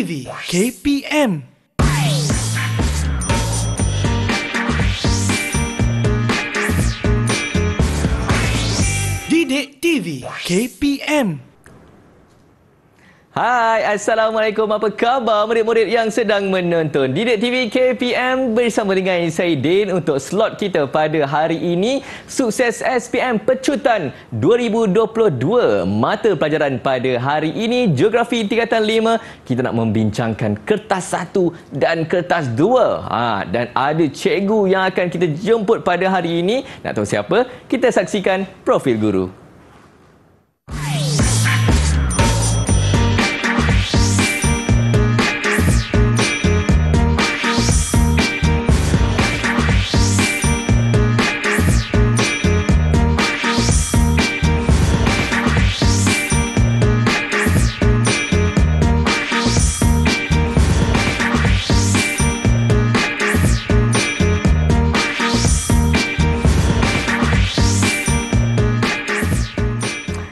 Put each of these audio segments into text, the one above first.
TV KPM. Didik TV KPM. Hai, Assalamualaikum. Apa khabar murid-murid yang sedang menonton Didik TV KPM bersama dengan saya Din untuk slot kita pada hari ini. Sukses SPM Pecutan 2022. Mata pelajaran pada hari ini Geografi tingkatan 5. Kita nak membincangkan kertas 1 dan kertas 2. Dan ada cikgu yang akan kita jemput pada hari ini. Nak tahu siapa? Kita saksikan profil guru.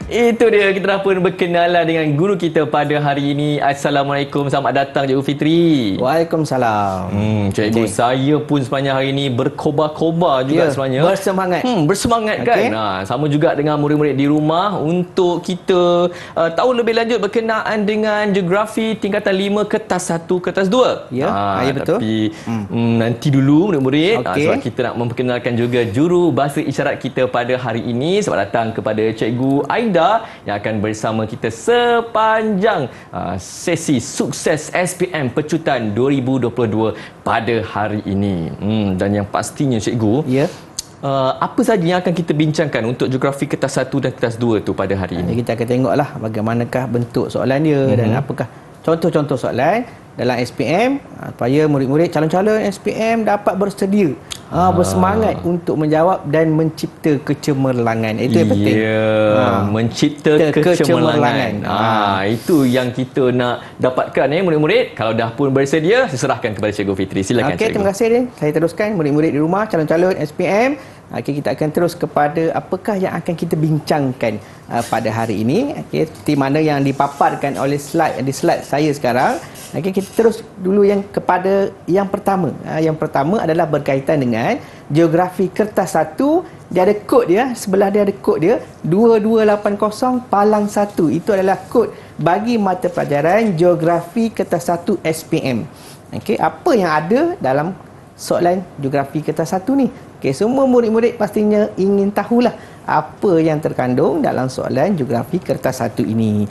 Itu dia, kita dah pun berkenalan dengan guru kita pada hari ini. Assalamualaikum, selamat datang Cikgu Fitri. Waalaikumsalam. Cikgu, saya pun sebenarnya hari ini berkobar-kobar juga sebenarnya. Bersemangat. Bersemangat kan. Sama juga dengan murid-murid di rumah untuk kita tahu lebih lanjut berkenaan dengan Geografi tingkatan 5 kertas 1, kertas 2. Ya, betul. Tapi nanti dulu murid-murid. Sebab kita nak memperkenalkan juga juru bahasa isyarat kita pada hari ini. Selamat datang kepada Cikgu Aida yang akan bersama kita sepanjang sesi sukses SPM Pecutan 2022 pada hari ini. Dan yang pastinya cikgu, apa saja yang akan kita bincangkan untuk Geografi kertas 1 dan kertas 2 tu pada hari ini? Kita akan tengoklah bagaimanakah bentuk soalan dia dan apakah contoh-contoh soalan dalam SPM supaya murid-murid calon-calon SPM dapat bersedia bersemangat untuk menjawab dan mencipta kecemerlangan. Itu yang penting. Mencipta kecemerlangan. Itu yang kita nak dapatkan murid-murid. Kalau dah pun bersedia, saya serahkan kepada Cikgu Fitri. Silakan Cikgu. Terima kasih Din. Saya teruskan murid-murid di rumah calon-calon SPM. Kita akan terus kepada apakah yang akan kita bincangkan pada hari ini. Seperti mana yang dipaparkan oleh di slide saya sekarang. Kita terus dulu kepada yang pertama. Yang pertama adalah berkaitan dengan Geografi kertas 1. Dia ada kod dia, sebelah dia ada kod dia 2280-1. Itu adalah kod bagi mata pelajaran Geografi kertas 1 SPM. Apa yang ada dalam soalan Geografi kertas 1 ni? Semua murid-murid pastinya ingin tahulah apa yang terkandung dalam soalan Geografi kertas 1 ini.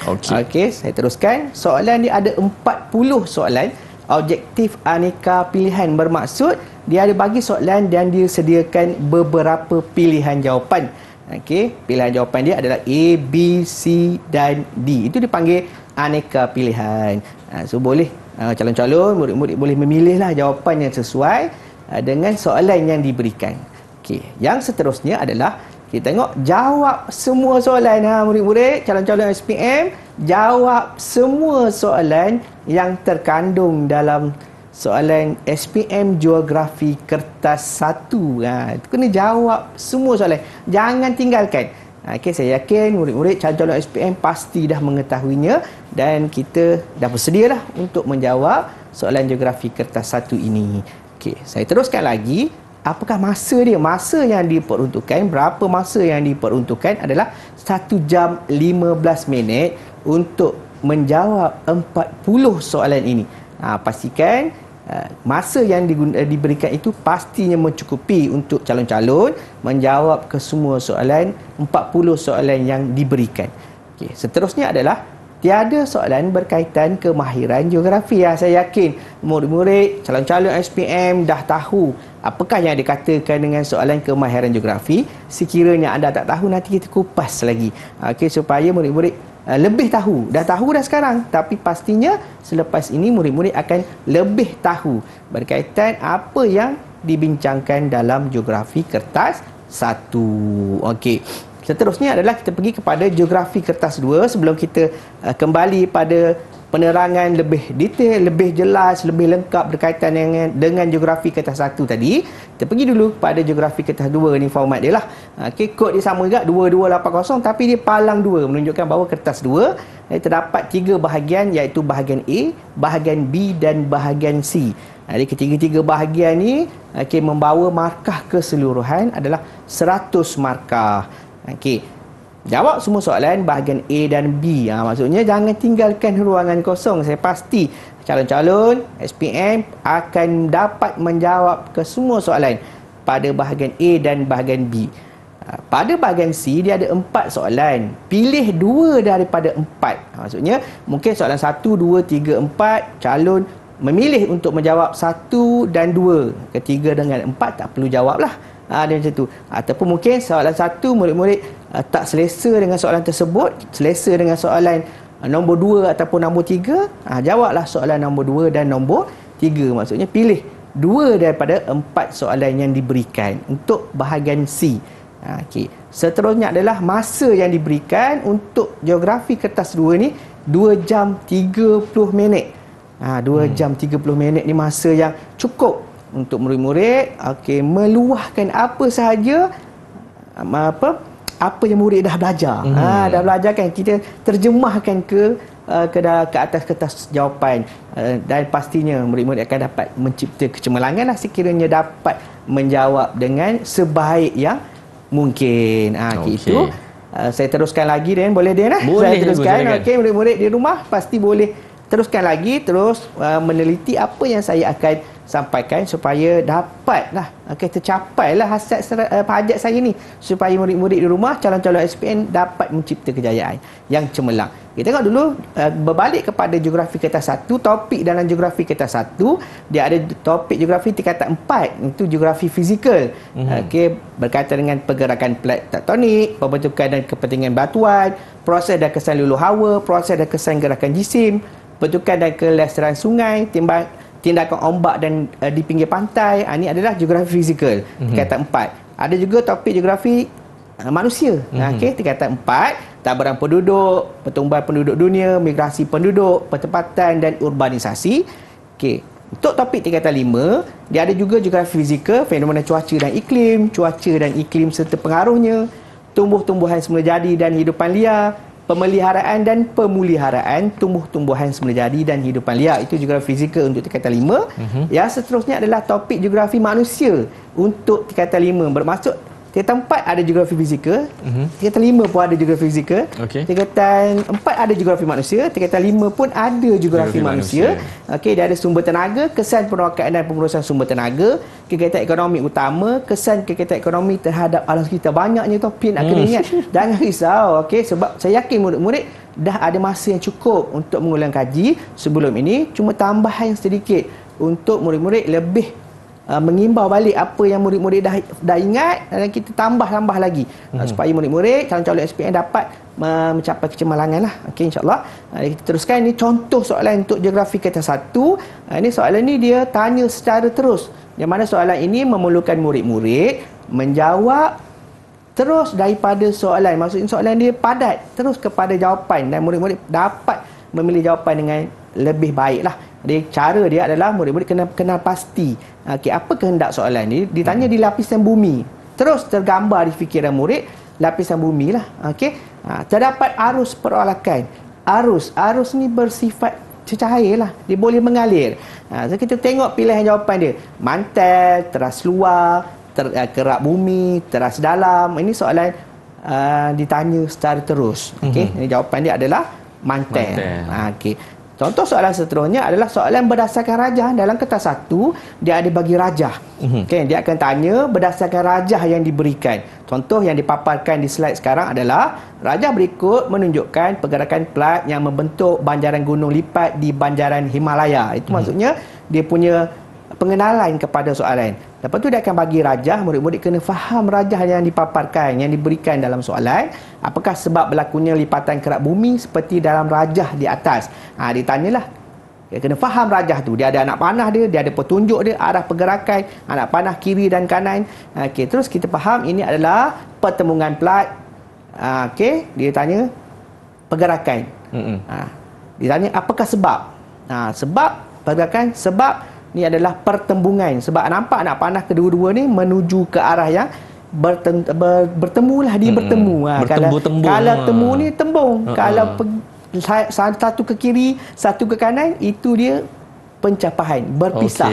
Saya teruskan. Soalan dia ada 40 soalan. Objektif aneka pilihan bermaksud dia ada bagi soalan dan dia sediakan beberapa pilihan jawapan. Pilihan jawapan dia adalah A, B, C dan D. Itu dipanggil aneka pilihan. So boleh calon-calon murid-murid boleh memilihlah jawapan yang sesuai dengan soalan yang diberikan. Yang seterusnya adalah kita tengok jawab semua soalan. Murid-murid calon-calon SPM, jawab semua soalan yang terkandung dalam soalan SPM Geografi kertas 1. Itu kena jawab semua soalan. Jangan tinggalkan. Saya yakin murid-murid calon-calon SPM pasti dah mengetahuinya dan kita dah bersedialah untuk menjawab soalan Geografi kertas 1 ini. Saya teruskan lagi. Apakah masa dia? Masa yang diperuntukkan, berapa masa yang diperuntukkan adalah 1 jam 15 minit untuk menjawab 40 soalan ini. Pastikan masa yang diberikan itu pastinya mencukupi untuk calon-calon menjawab ke semua soalan, 40 soalan yang diberikan. Seterusnya adalah tiada soalan berkaitan kemahiran geografi. Saya yakin murid-murid calon-calon SPM dah tahu apakah yang dikatakan dengan soalan kemahiran geografi. Sekiranya anda tak tahu, nanti kita kupas lagi. Supaya murid-murid lebih tahu. Dah tahu dah sekarang, tapi pastinya selepas ini murid-murid akan lebih tahu berkaitan apa yang dibincangkan dalam Geografi kertas 1. Seterusnya adalah kita pergi kepada Geografi kertas 2. Sebelum kita kembali pada penerangan lebih detail, lebih jelas, lebih lengkap berkaitan dengan geografi kertas 1 tadi, kita pergi dulu pada geografi kertas 2 ni, format dia lah. Okey, kod dia sama juga 2280, tapi dia palang 2 menunjukkan bahawa kertas 2 terdapat 3 bahagian, iaitu bahagian A, bahagian B dan bahagian C. Jadi ketiga-tiga bahagian ni membawa markah keseluruhan adalah 100 markah. Okey. Jawab semua soalan bahagian A dan B. Maksudnya jangan tinggalkan ruangan kosong. Saya pasti calon-calon SPM akan dapat menjawab ke semua soalan pada bahagian A dan bahagian B. Pada bahagian C, dia ada 4 soalan. Pilih 2 daripada 4. Maksudnya, mungkin soalan 1, 2, 3, 4, calon memilih untuk menjawab 1 dan 2. Ketiga dengan 4 tak perlu jawab lah. Dia macam tu. Ataupun mungkin soalan 1 murid-murid tak selesa dengan soalan tersebut, selesa dengan soalan nombor 2 ataupun nombor 3, jawablah soalan nombor 2 dan nombor 3. Maksudnya pilih 2 daripada 4 soalan yang diberikan untuk bahagian C. Okay. Seterusnya adalah masa yang diberikan untuk geografi kertas 2 ni 2 jam 30 minit. 2 jam 30 minit ni masa yang cukup untuk murid-murid meluahkan apa sahaja apa yang murid dah belajar. Dah belajar kan, kita terjemahkan ke atas kertas jawapan, dan pastinya murid-murid akan dapat mencipta kecemerlangan lah sekiranya dapat menjawab dengan sebaik yang mungkin. Itu saya teruskan lagi, Dan. Boleh, Dan? Saya teruskan. Okey, murid-murid di rumah pasti boleh teruskan lagi, terus meneliti apa yang saya akan sampaikan supaya dapatlah tercapailah hasrat hajat saya ni, supaya murid-murid di rumah, calon-calon SPM dapat mencipta kejayaan yang cemerlang. Kita tengok dulu, berbalik kepada geografi kertas 1, topik dalam geografi kertas 1, dia ada topik geografi tingkatan 4, itu geografi fizikal. Berkaitan dengan pergerakan plat tektonik, pembentukan dan kepentingan batuan, proses dan kesan luluh hawa, proses dan kesan gerakan jisim, bentukan dan kelestarian sungai, tindakan ombak dan di pinggir pantai. Ini adalah geografi fizikal, tingkatan 4. Ada juga topik geografi manusia. Tingkatan 4, tabaran penduduk, pertumbuhan penduduk dunia, migrasi penduduk, pertempatan dan urbanisasi. Untuk topik tingkatan 5, dia ada juga geografi fizikal, fenomena cuaca dan iklim serta pengaruhnya, tumbuh-tumbuhan semula jadi dan hidupan liar, pemeliharaan dan pemuliharaan tumbuh-tumbuhan semula jadi dan hidupan liar. Itu geografi fizikal untuk tingkatan 5. Yang seterusnya adalah topik geografi manusia untuk tingkatan 5. Bermaksud tingkatan 4 ada geografi fizikal, tingkatan 5 pun ada geografi fizikal, tingkatan 4 ada geografi manusia, tingkatan 5 pun ada geografi manusia. Dia ada sumber tenaga, kesan perwakaan dan pengurusan sumber tenaga, kegiatan ekonomi utama, kesan kegiatan ekonomi terhadap alam sekitar. Banyaknya topik nak kena ingat. Jangan risau, sebab saya yakin murid-murid dah ada masa yang cukup untuk mengulang kaji sebelum ini. Cuma tambahan sedikit untuk murid-murid lebih mengimbau balik apa yang murid-murid dah ingat, dan kita tambah lagi supaya murid-murid calon-calon SPM dapat mencapai kecemerlangan lah. InsyaAllah. Kita teruskan. Ini contoh soalan untuk geografi kertas 1. Ini soalan ni dia tanya secara terus, yang mana soalan ini memerlukan murid-murid menjawab terus daripada soalan. Maksudnya soalan dia padat terus kepada jawapan, dan murid-murid dapat memilih jawapan dengan lebih baik lah. Jadi cara dia adalah murid-murid kena kenal pasti apa kehendak soalan ni. Ditanya di lapisan bumi, terus tergambar di fikiran murid lapisan bumi lah. Terdapat arus perolakan. Arus ni bersifat cecair lah, dia boleh mengalir. So kita tengok pilihan jawapan dia: mantel, teras luar, kerak bumi, teras dalam. Ini soalan ditanya secara terus. Ini jawapan dia adalah mantel. Contoh soalan seterusnya adalah soalan berdasarkan rajah. Dalam kertas 1, dia ada bagi rajah. Dia akan tanya berdasarkan rajah yang diberikan. Contoh yang dipaparkan di slide sekarang adalah rajah berikut menunjukkan pergerakan plat yang membentuk banjaran gunung lipat di banjaran Himalaya. Itu maksudnya dia punya pengenalan kepada soalan. Lepas tu dia akan bagi rajah. Murid-murid kena faham rajah yang dipaparkan, yang diberikan dalam soalan. Apakah sebab berlakunya lipatan kerak bumi seperti dalam rajah di atas? Ditanyalah. Dia kena faham rajah tu. Dia ada anak panah dia ada petunjuk dia, arah pergerakan, anak panah kiri dan kanan. Terus kita faham ini adalah pertemuan plat. Dia tanya pergerakan. Ditanya apakah sebab? Sebab pergerakan sebab ni adalah pertembungan. Sebab nampak anak panah kedua-dua ni menuju ke arah yang bertemulah, dia bertemu. Kalau temu ni tembung. Kalau satu ke kiri, satu ke kanan, itu dia pencapaian, berpisah.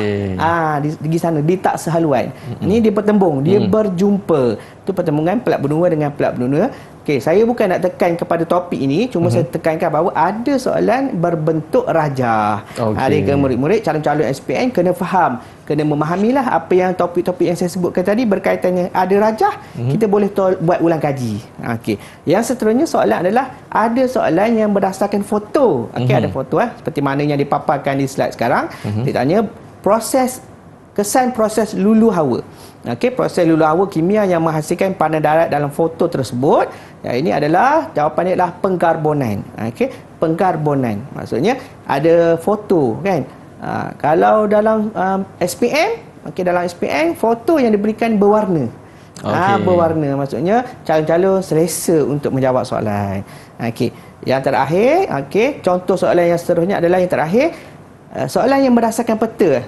Di sana dia tak sehaluan. Ini dia bertembung, dia berjumpa. Itu pertemuan pelak benua dengan pelak benua. Okey, saya bukan nak tekan kepada topik ini, cuma saya tekankan bahawa ada soalan berbentuk rajah. Adakah murid-murid calon-calon SPM kena faham, kena memahamilah apa yang topik-topik yang saya sebutkan tadi berkaitannya ada rajah, kita boleh buat ulang kaji. Okey. Yang seterusnya soalan adalah ada soalan yang berdasarkan foto. Okey, ada foto seperti mana yang dipaparkan di slide sekarang. Dia tanya kesan proses lulu hawa. Okey, proses lulu hawa kimia yang menghasilkan pandan darat dalam foto tersebut. Ini adalah jawapannya adalah pengkarbonan. Okey, pengkarbonan. Maksudnya ada foto kan. Kalau dalam SPM, dalam SPM foto yang diberikan berwarna. Berwarna maksudnya calon-calon selesa untuk menjawab soalan. Okey, yang terakhir, contoh soalan yang seterusnya adalah yang terakhir. Soalan yang berdasarkan peta.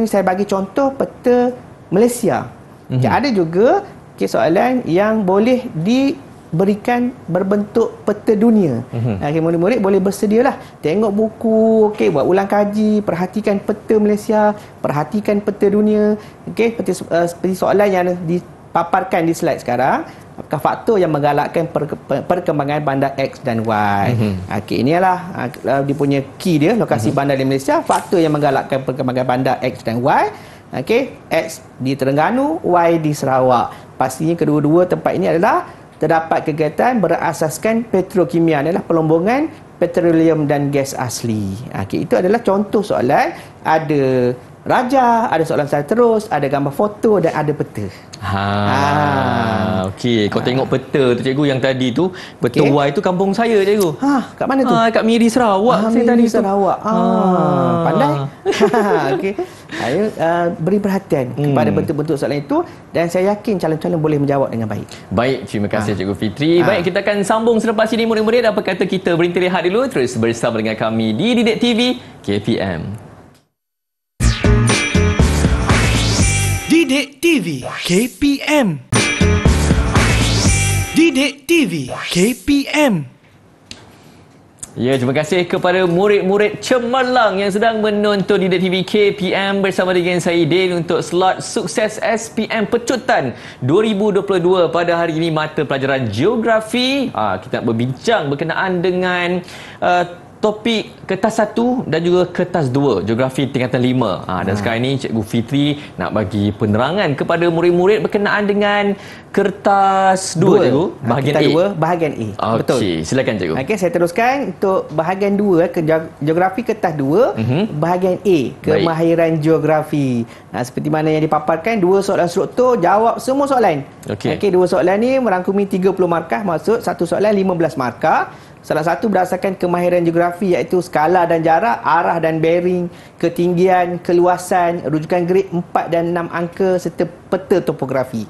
Saya bagi contoh peta Malaysia. Ada juga soalan yang boleh diberikan berbentuk peta dunia. Murid-murid boleh bersedialah tengok buku, buat ulang kaji, perhatikan peta Malaysia, perhatikan peta dunia. Seperti soalan yang dipaparkan di slide sekarang. Apakah faktor yang menggalakkan perkembangan bandar X dan Y? Ini adalah dia punya key dia, lokasi bandar di Malaysia. Faktor yang menggalakkan perkembangan bandar X dan Y. X di Terengganu, Y di Sarawak. Pastinya kedua-dua tempat ini adalah terdapat kegiatan berasaskan petrokimia, adalah pelombongan petroleum dan gas asli. Itu adalah contoh soalan. Ada rajah, ada soalan saya terus, ada gambar foto dan ada peta. Okey, kau tengok peta tu cikgu yang tadi tu, peta Y tu kampung saya cikgu. Kat mana tu? Kat Miri Sarawak. Saya tadi Sarawak. Pandai. Okey. Saya beri perhatian kepada bentuk-bentuk soalan itu dan saya yakin calon-calon boleh menjawab dengan baik. Baik, terima kasih Cikgu Fitri. Baik, kita akan sambung selepas ini murid-murid. Apa kata kita berhenti rehat dulu, terus bersama dengan kami di Didik TV KPM. Didik TV KPM. Didik TV KPM. Ya, terima kasih kepada murid-murid cemerlang yang sedang menonton Didik TV KPM bersama dengan saya Din untuk slot sukses SPM Pecutan 2022 pada hari ini mata pelajaran geografi. Kita nak berbincang berkenaan dengan topik kertas 1 dan juga kertas 2 geografi tingkatan 5. Dan sekarang ini Cikgu Fitri nak bagi penerangan kepada murid-murid berkenaan dengan kertas 2 Cikgu, bahagian A. 2 bahagian A. Betul. Okey, silakan Cikgu. Saya teruskan untuk bahagian 2 geografi kertas 2 bahagian A, kemahiran geografi. Seperti mana yang dipaparkan, 2 soalan struktur, jawab semua soalan. Okey, 2 soalan ni merangkumi 30 markah, maksud satu soalan 15 markah. Salah satu berdasarkan kemahiran geografi iaitu skala dan jarak, arah dan bearing, ketinggian, keluasan, rujukan grade 4 dan 6 angka serta peta topografi.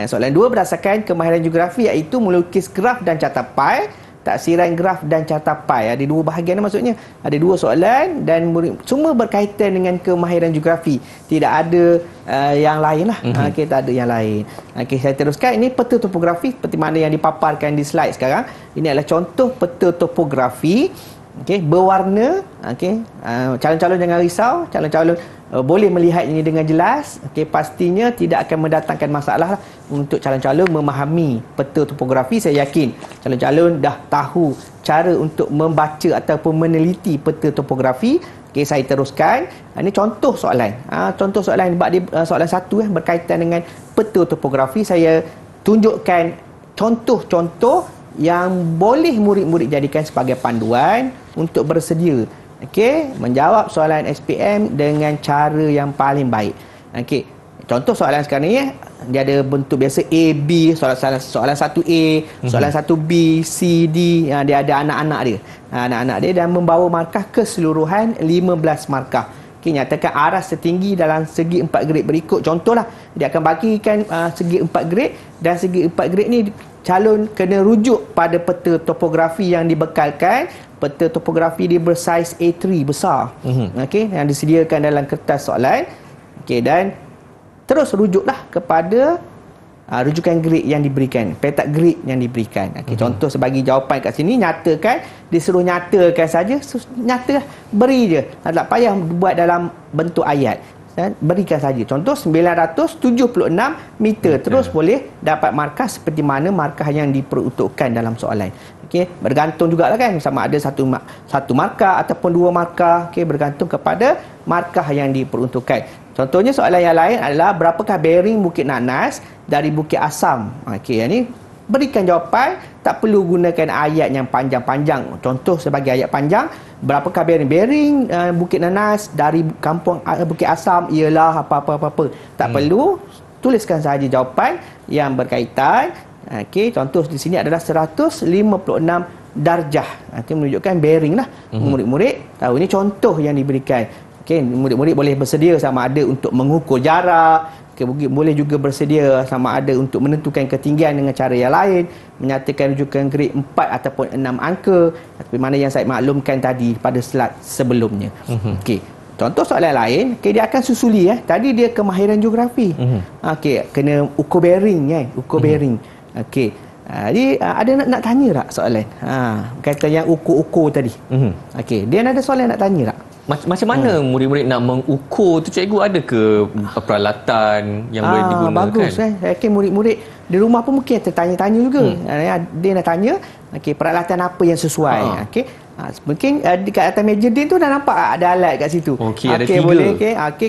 Soalan 2 berdasarkan kemahiran geografi iaitu melukis graf dan carta pai, taksiran graf dan carta pai. Ada 2 bahagian maksudnya. Ada 2 soalan dan semua berkaitan dengan kemahiran geografi. Tidak ada yang lain lah. Tak ada yang lain. Saya teruskan. Ini peta topografi seperti mana yang dipaparkan di slide sekarang. Ini adalah contoh peta topografi. Berwarna. Calon-calon jangan risau. Calon-calon boleh melihat ini dengan jelas. Pastinya tidak akan mendatangkan masalah untuk calon-calon memahami peta topografi. Saya yakin calon-calon dah tahu cara untuk membaca ataupun meneliti peta topografi. Saya teruskan. Ini contoh soalan. Contoh soalan soalan 1 berkaitan dengan peta topografi. Saya tunjukkan contoh-contoh yang boleh murid-murid jadikan sebagai panduan untuk bersedia menjawab soalan SPM dengan cara yang paling baik. Contoh soalan sekarang ni dia ada bentuk biasa A, B, soalan 1A, soalan 1B, C, D. Dia ada anak-anak dia. Anak-anak dia dan membawa markah keseluruhan 15 markah. Nyatakan arah setinggi dalam segi 4 grade berikut. Contohlah, dia akan bagikan segi 4 grade dan segi 4 grade ni calon kena rujuk pada peta topografi yang dibekalkan. Peta topografi dia bersaiz A3 besar. Okey, yang disediakan dalam kertas soalan. Okey, dan terus rujuklah kepada rujukan grid yang diberikan, petak grid yang diberikan. Okey, contoh sebagai jawapan kat sini, nyatakan, disuruh nyatakan saja, nyata, beri je. Tak payah buat dalam bentuk ayat. Berikan saja. Contoh 976 meter. Terus boleh dapat markah seperti mana markah yang diperuntukkan dalam soalan. Okey, bergantung jugalah kan, sama ada satu markah ataupun dua markah. Okey, bergantung kepada markah yang diperuntukkan. Contohnya soalan yang lain adalah berapakah bearing Bukit Nanas dari Bukit Asam. Okey, yang ni berikan jawapan, tak perlu gunakan ayat yang panjang-panjang. Contoh sebagai ayat panjang, berapakah bearing Bukit Nanas dari kampung Bukit Asam ialah apa-apa-apa. Tak perlu, tuliskan sahaja jawapan yang berkaitan. Okey, contoh di sini adalah 156 darjah. Itu menunjukkan bearing lah. Murid-murid tahu ini contoh yang diberikan. Okey, murid-murid boleh bersedia sama ada untuk mengukur jarak. Okay, boleh juga bersedia sama ada untuk menentukan ketinggian dengan cara yang lain, menyatakan rujukan grade 4 ataupun 6 angka, seperti mana yang saya maklumkan tadi pada slide sebelumnya. Okey, contoh soalan lain, okay, dia akan susuli tadi dia kemahiran geografi. Okey, kena ukur bearing ukur bearing. Okey. Jadi ada nak tanya tak soalan? Kata yang ukur-ukur tadi. Okey, dia ada soalan nak tanya tak? Macam mana murid-murid nak mengukur tu, cikgu ada ke peralatan yang boleh digunakan? Bagus saya yakin murid-murid di rumah pun mungkin tertanya-tanya juga. Dia nak tanya peralatan apa yang sesuai. Okey. Mungkin dekat atas meja din tu dah nampak ada alat kat situ. Okey, ada 3. Boleh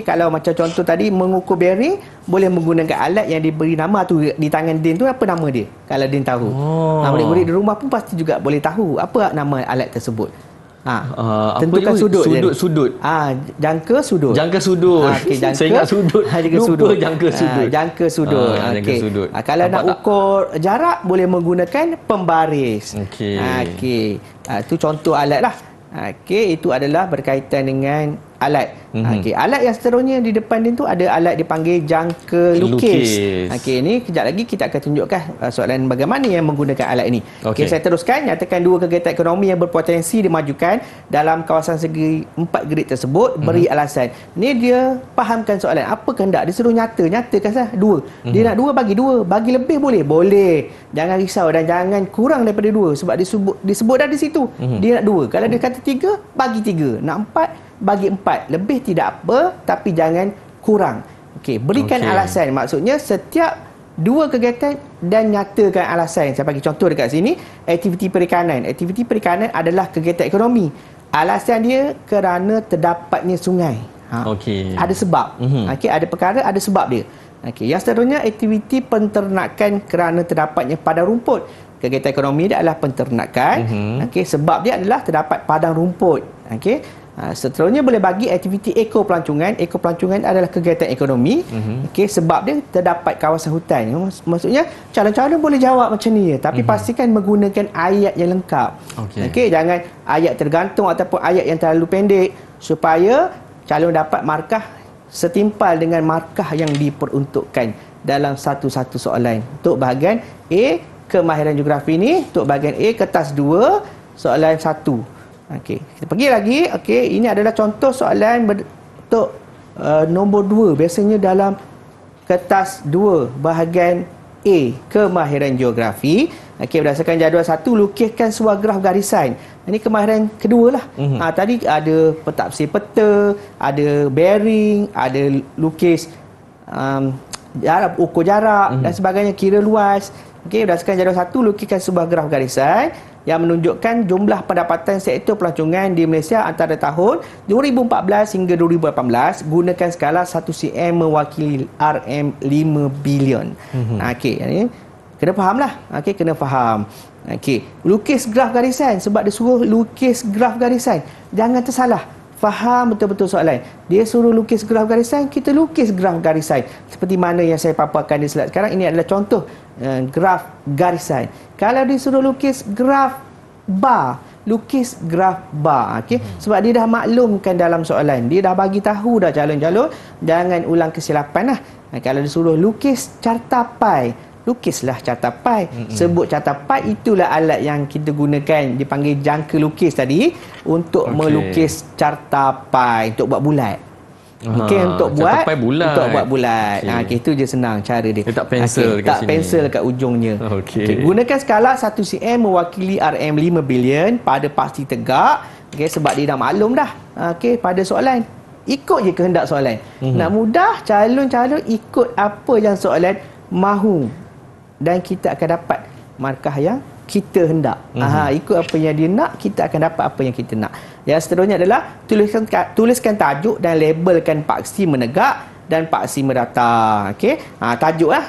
kalau macam contoh tadi mengukur bearing, boleh menggunakan alat yang diberi nama tu di tangan din tu, apa nama dia? Kalau din tahu. Murid-murid di rumah pun pasti juga boleh tahu apa nama alat tersebut. Tentukan sudut. Jangka sudut. Jangka sudut. Saya ingat sudut. Lupa jangka sudut. Jangka sudut. Jangka sudut. Kalau nak ukur jarak, boleh menggunakan pembaris. Okey. Itu contoh alat lah. Okey, itu adalah berkaitan dengan alat. Okey, alat yang seterusnya di depan dia tu ada alat dipanggil jangka lukis. Okey, ni kejap lagi kita akan tunjukkan soalan bagaimana yang menggunakan alat ini. Okey, saya teruskan. Nyatakan dua kegiatan ekonomi yang berpotensi dimajukan dalam kawasan segi 4 grid tersebut, beri alasan. Ni dia fahamkan soalan. Apa kehendak? Dia suruh nyatakan sah dua. Dia nak dua, bagi dua. Bagi lebih boleh. Jangan risau dan jangan kurang daripada dua, sebab disebut dah di situ. Dia nak dua. Kalau dia kata 3, bagi 3. Nak 4, bagi 4. Lebih tidak apa, tapi jangan kurang. Okey, berikan alasan. Maksudnya setiap dua kegiatan dan nyatakan alasan. Saya bagi contoh dekat sini, aktiviti perikanan. Aktiviti perikanan adalah kegiatan ekonomi. Alasan dia kerana terdapatnya sungai. Ada sebab. Okey, ada perkara, ada sebab dia. Okey, yang seterusnya aktiviti penternakan kerana terdapatnya padang rumput. Kegiatan ekonomi dia adalah penternakan. Okey, sebab dia adalah terdapat padang rumput. Okey. Seterusnya boleh bagi aktiviti ekopelancongan. Ekopelancongan adalah kegiatan ekonomi. Okey, sebab dia terdapat kawasan hutan. Maksudnya calon-calon boleh jawab macam ni, tapi pastikan menggunakan ayat yang lengkap. Okey, jangan ayat tergantung ataupun ayat yang terlalu pendek, supaya calon dapat markah setimpal dengan markah yang diperuntukkan dalam satu-satu soalan. Untuk bahagian A, kemahiran geografi ni, untuk bahagian A kertas 2, soalan 1. Okey, kita pergi lagi. Okey, ini adalah contoh soalan untuk nombor 2. Biasanya dalam kertas 2 bahagian A, kemahiran geografi. Okey, berdasarkan jadual 1, lukiskan sebuah graf garisan. Ini kemahiran kedua lah. Tadi ada pentafsir peta, ada bearing, ada lukis jarak, ukur jarak dan sebagainya, kira luas. Okey, berdasarkan jadual 1, lukiskan sebuah graf garisan yang menunjukkan jumlah pendapatan sektor pelancongan di Malaysia antara tahun 2014 hingga 2018. Gunakan skala 1 cm mewakili RM5 bilion. Okey, ini kena faham lah. Okey, kena faham. Okey, lukis graf garisan. Sebab dia suruh lukis graf garisan, jangan tersalah. Faham betul-betul soalan. Dia suruh lukis graf garisan, kita lukis graf garisan. Seperti mana yang saya paparkan di slide sekarang, ini adalah contoh graf garisan. Kalau disuruh lukis graf bar, lukis graf bar. Okey, sebab dia dah maklumkan dalam soalan, dia dah bagi tahu dah calon-calon, jangan ulang kesilapan lah. Kalau disuruh lukis carta pai, lukislah catapai. Sebut catapai, itulah alat yang kita gunakan, dipanggil jangka lukis tadi, untuk melukis catapai, untuk buat bulat. Untuk buat bulat. Itu je senang cara dia. Letak pensel kat sini. Pensel kat ujungnya. Gunakan skala 1 cm mewakili RM 5 bilion pada pasti tegak. Sebab dia dah maklum dah. Pada soalan, ikut je kehendak soalan. Nak mudah, calon-calon ikut apa yang soalan mahu, dan kita akan dapat markah yang kita hendak. Ikut apa yang dia nak, kita akan dapat apa yang kita nak. Yang seterusnya adalah tuliskan tajuk dan labelkan paksi menegak dan paksi merata.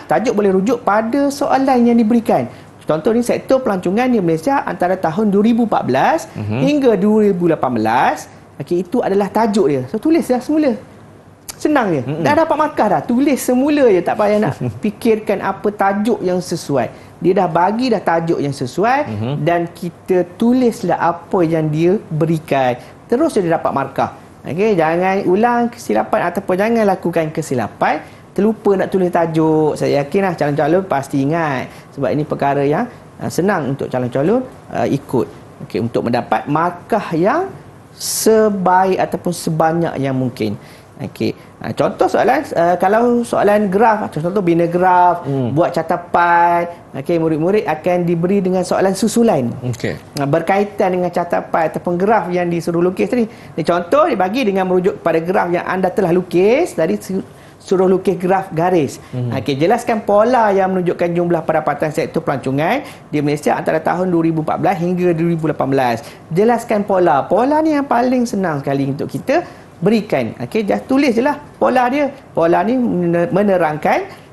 Tajuk boleh rujuk pada soalan yang diberikan. Contoh ni, sektor pelancongan di Malaysia antara tahun 2014 hingga 2018. Itu adalah tajuk dia. So tulislah semula. Senang je. Dah dapat markah dah. Tulis semula je, tak payah nak fikirkan apa tajuk yang sesuai. Dia dah bagi dah tajuk yang sesuai, dan kita tulislah apa yang dia berikan. Terus dia dapat markah. Jangan ulang kesilapan ataupun jangan lakukan kesilapan terlupa nak tulis tajuk. Saya yakinlah calon-calon pasti ingat, sebab ini perkara yang senang untuk calon-calon ikut. Untuk mendapat markah yang sebaik ataupun sebanyak yang mungkin. Contoh soalan, kalau soalan graf, contoh bina graf, buat catapai, murid-murid akan diberi dengan soalan susulan berkaitan dengan catapai ataupun graf yang disuruh lukis tadi. Contoh dibagi dengan merujuk kepada graf yang anda telah lukis tadi, suruh lukis graf garis. Jelaskan pola yang menunjukkan jumlah pendapatan sektor pelancongan di Malaysia antara tahun 2014 hingga 2018. Jelaskan pola. Pola ni yang paling senang sekali untuk kita berikan. Just tulis je lah pola dia. Pola ni menerangkan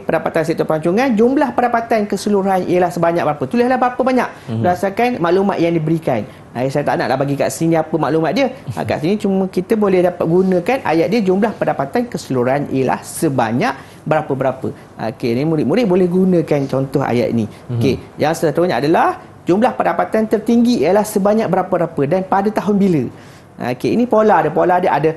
pendapatan sektor pelancongan, jumlah pendapatan keseluruhan ialah sebanyak berapa. Tulislah berapa banyak berdasarkan maklumat yang diberikan. Saya tak naklah bagi kat sini apa maklumat dia. Kat sini cuma kita boleh dapat gunakan ayat dia, jumlah pendapatan keseluruhan ialah sebanyak berapa-berapa. Ni murid-murid boleh gunakan contoh ayat ni. Yang seterusnya adalah jumlah pendapatan tertinggi ialah sebanyak berapa-berapa dan pada tahun bila. Ini pola dia. Pola dia ada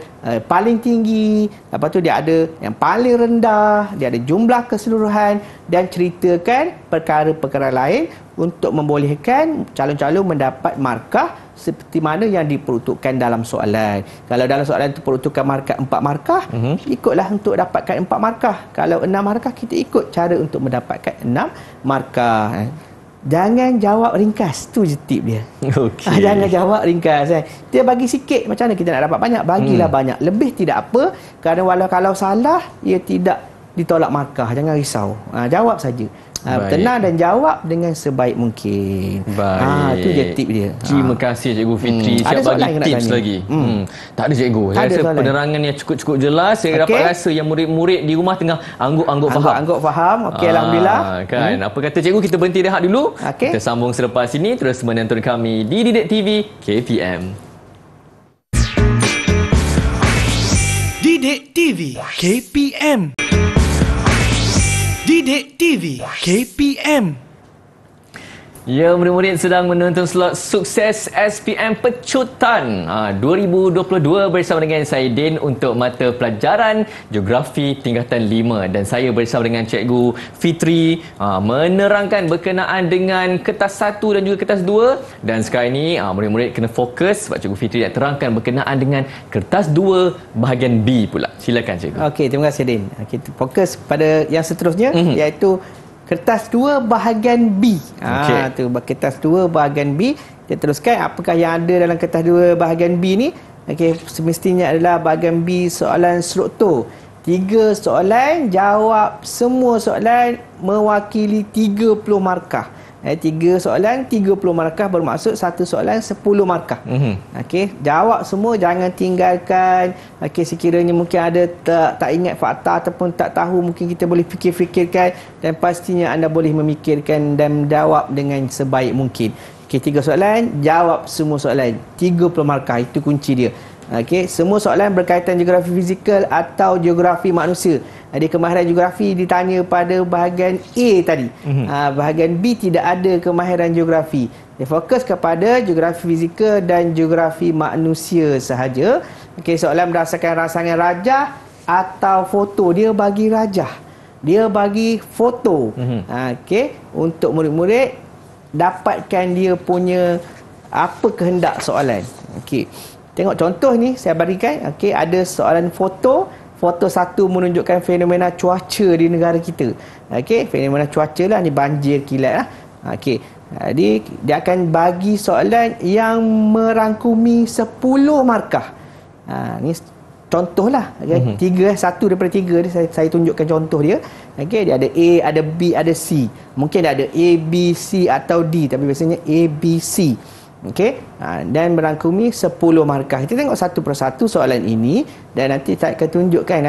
paling tinggi, lepas tu dia ada yang paling rendah, dia ada jumlah keseluruhan, dan ceritakan perkara-perkara lain untuk membolehkan calon-calon mendapat markah seperti mana yang diperuntukkan dalam soalan. Kalau dalam soalan itu peruntukan markah 4 markah, ikutlah untuk dapatkan 4 markah. Kalau 6 markah, kita ikut cara untuk mendapatkan 6 markah. Jangan jawab ringkas. Tu je tip dia. Jangan jawab ringkas. Dia bagi sikit, macam mana kita nak dapat banyak? Bagilah banyak. Lebih tidak apa. Kerana kalau salah, ia tidak ditolak markah. Jangan risau. Jawab saja. Tenang dan jawab dengan sebaik mungkin. Itu je tip dia. Terima kasih Cikgu Fitri. Siap bagi tips lagi. Tak ada Cikgu. Saya rasa penerangan yang cukup jelas. Saya dapat rasa yang murid-murid di rumah tengah angguk-angguk faham. Angguk faham. Alhamdulillah. Apa kata Cikgu, kita berhenti rehat dulu. Kita sambung selepas ini. Terus menonton kami di Didik TV KPM. Didik TV KPM. Didik TV KPM. Ya, murid-murid sedang menonton slot Sukses SPM Pecutan 2022 bersama dengan saya Din untuk mata pelajaran Geografi tingkatan 5, dan saya bersama dengan Cikgu Fitri menerangkan berkenaan dengan kertas 1 dan juga kertas 2. Dan sekarang ini murid-murid kena fokus sebab Cikgu Fitri nak terangkan berkenaan dengan kertas 2 bahagian B pula. Silakan Cikgu. Terima kasih Din. Kita fokus pada yang seterusnya, iaitu kertas 2 bahagian B. Tu kertas 2 bahagian B. Kita teruskan apakah yang ada dalam kertas 2 bahagian B ni. Semestinya adalah bahagian B soalan struktur. 3 soalan, jawab semua soalan mewakili 30 markah. 3 soalan 30 markah, bermaksud satu soalan 10 markah. Jawab semua, jangan tinggalkan. Sekiranya mungkin ada tak ingat fakta ataupun tak tahu, mungkin kita boleh fikir-fikirkan, dan pastinya anda boleh memikirkan dan menjawab dengan sebaik mungkin. 3 soalan, jawab semua soalan, 30 markah, itu kunci dia. Semua soalan berkaitan geografi fizikal atau geografi manusia. Ada kemahiran geografi ditanya pada bahagian A tadi. Bahagian B tidak ada kemahiran geografi. Dia fokus kepada geografi fizikal dan geografi manusia sahaja. Soalan berdasarkan rasangan rajah atau foto, dia bagi rajah. dia bagi foto. Okey, untuk murid-murid dapatkan dia punya apa kehendak soalan. Okey. Tengok contoh ni saya berikan. Okey, ada soalan foto. Foto satu menunjukkan fenomena cuaca di negara kita. Okey, fenomena cuaca lah ni, banjir, kilat lah. Okey. Jadi dia akan bagi soalan yang merangkumi 10 markah. Ni contohlah, tiga, satu daripada tiga ni saya tunjukkan contoh dia. Okey, dia ada A, ada B, ada C. Mungkin dia ada A, B, C atau D, tapi biasanya A, B, C. Okey, dan merangkumi 10 markah. Kita tengok satu persatu soalan ini dan nanti saya akan tunjukkan